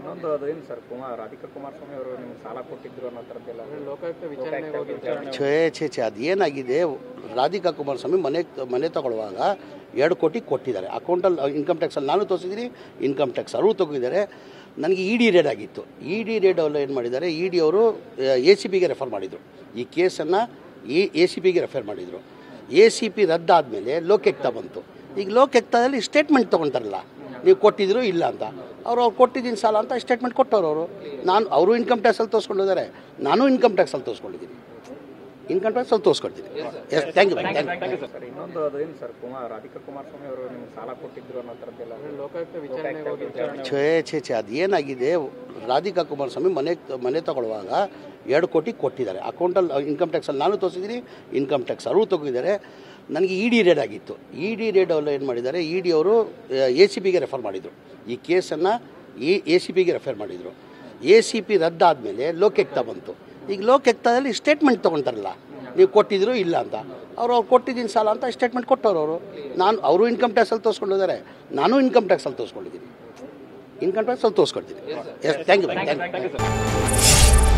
ಇನ್ನೊಂದು ಅದೇನು ಸರ್ ರಾಧಿಕಾ ಕುಮಾರಸ್ವಾಮಿ ಅವರು ನಿಮ್ಗೆ ಸಾಲ ಕೊಟ್ಟಿದ್ರು ಅನ್ನೋ ಥರದ್ದೆಲ್ಲ ಲೋಕಾಯುಕ್ತ ಛೇ ಅದೇನಾಗಿದೆ, ರಾಧಿಕಾ ಕುಮಾರಸ್ವಾಮಿ ಮನೆ ತಗೊಳ್ಳುವಾಗ 2 ಕೋಟಿ ಕೊಟ್ಟಿದ್ದಾರೆ ಅಕೌಂಟಲ್ಲಿ. ಇನ್ಕಮ್ ಟ್ಯಾಕ್ಸಲ್ಲಿ ನಾನು ತೋರಿಸಿದ್ದೀನಿ, ಇನ್ಕಮ್ ಟ್ಯಾಕ್ಸ್ ಅವರು ತಗೊಂಡಿದ್ದಾರೆ. ನನಗೆ ಇ ಡಿ ರೇಡ್ ಆಗಿತ್ತು. ಇ ಡಿ ರೇಡ್ ಅವರು ಏನು ಮಾಡಿದ್ದಾರೆ, ಇ ಡಿ ಅವರು ACPಗೆ ರೆಫರ್ ಮಾಡಿದರು. ಈ ಕೇಸನ್ನು ACPಗೆ ರೆಫರ್ ಮಾಡಿದರು. ACP ರದ್ದಾದಮೇಲೆ ಲೋಕಾಯುಕ್ತ ಬಂತು. ಈಗ ಲೋಕಾಯುಕ್ತದಲ್ಲಿ ಸ್ಟೇಟ್ಮೆಂಟ್ ತೊಗೊಳ್ತಾರಲ್ಲ, ನೀವು ಕೊಟ್ಟಿದ್ರು ಇಲ್ಲ ಅಂತ. ಅವ್ರು ಕೊಟ್ಟಿದ್ದೀನಿ ಸಾಲ ಅಂತ ಸ್ಟೇಟ್ಮೆಂಟ್ ಕೊಟ್ಟವರು. ಅವರು ಇನ್ಕಮ್ ಟ್ಯಾಕ್ಸಲ್ಲಿ ತೋರಿಸ್ಕೊಂಡಿದ್ದಾರೆ, ನಾನು ಇನ್ಕಮ್ ಟ್ಯಾಕ್ಸಲ್ಲಿ ತೋರಿಸ್ಕೊಂಡಿದ್ದೀನಿ. ಇನ್ಕಮ್ ಟ್ಯಾಕ್ಸಲ್ಲಿ ತೋರಿಸ್ಕೊಡ್ತೀನಿ. Yes, thank you. ಸರ್ ಇನ್ನೊಂದು ಅದೇನು ಸರ್ ರಾಧಿಕಾ ಕುಮಾರಸ್ವಾಮಿ ಅವರು ನಿಮ್ಗೆ ಸಾಲ ಕೊಟ್ಟಿದ್ರು ಅನ್ನೋ ಥರದ್ದೆಲ್ಲ ಲೋಕಾಯುಕ್ತ ಛೇ ಅದೇನಾಗಿದೆ, ರಾಧಿಕಾ ಕುಮಾರಸ್ವಾಮಿ ಮನೆ ತಗೊಳ್ಳುವಾಗ 2 ಕೋಟಿ ಕೊಟ್ಟಿದ್ದಾರೆ ಅಕೌಂಟಲ್ಲಿ. ಇನ್ಕಮ್ ಟ್ಯಾಕ್ಸಲ್ಲಿ ನಾನು ತೋರಿಸಿದ್ದೀನಿ, ಇನ್ಕಮ್ ಟ್ಯಾಕ್ಸ್ ಅವರು ತಗೊಂಡಿದ್ದಾರೆ. ನನಗೆ ಇ ಡಿ ರೇಡ್ ಆಗಿತ್ತು. ಇ ಡಿ ರೇಡ್ ಅವರು ಏನು ಮಾಡಿದ್ದಾರೆ, ಇ ಡಿ ಅವರು ACPಗೆ ರೆಫರ್ ಮಾಡಿದರು. ಈ ಕೇಸನ್ನು ACPಗೆ ರೆಫರ್ ಮಾಡಿದರು. ACP ರದ್ದಾದಮೇಲೆ ಲೋಕಾಯುಕ್ತ ಬಂತು. ಈಗ ಲೋಕಾಯುಕ್ತದಲ್ಲಿ ಸ್ಟೇಟ್ಮೆಂಟ್ ತೊಗೊಳ್ತಾರಲ್ಲ, ನೀವು ಕೊಟ್ಟಿದ್ರು ಇಲ್ಲ ಅಂತ. ಅವ್ರು ಕೊಟ್ಟಿದ್ದೀನಿ ಸಾಲ ಅಂತ ಸ್ಟೇಟ್ಮೆಂಟ್ ಕೊಟ್ಟವರು. ಅವರು ಇನ್ಕಮ್ ಟ್ಯಾಕ್ಸಲ್ಲಿ ತೋರಿಸ್ಕೊಂಡಿದ್ದಾರೆ, ನಾನು ಇನ್ಕಮ್ ಟ್ಯಾಕ್ಸಲ್ಲಿ ತೋರಿಸ್ಕೊಂಡಿದ್ದೀನಿ. ಇನ್ಕಮ್ ಟ್ಯಾಕ್ಸಲ್ಲಿ ತೋರಿಸ್ಕೊಡ್ತೀನಿ. Yes, thank you.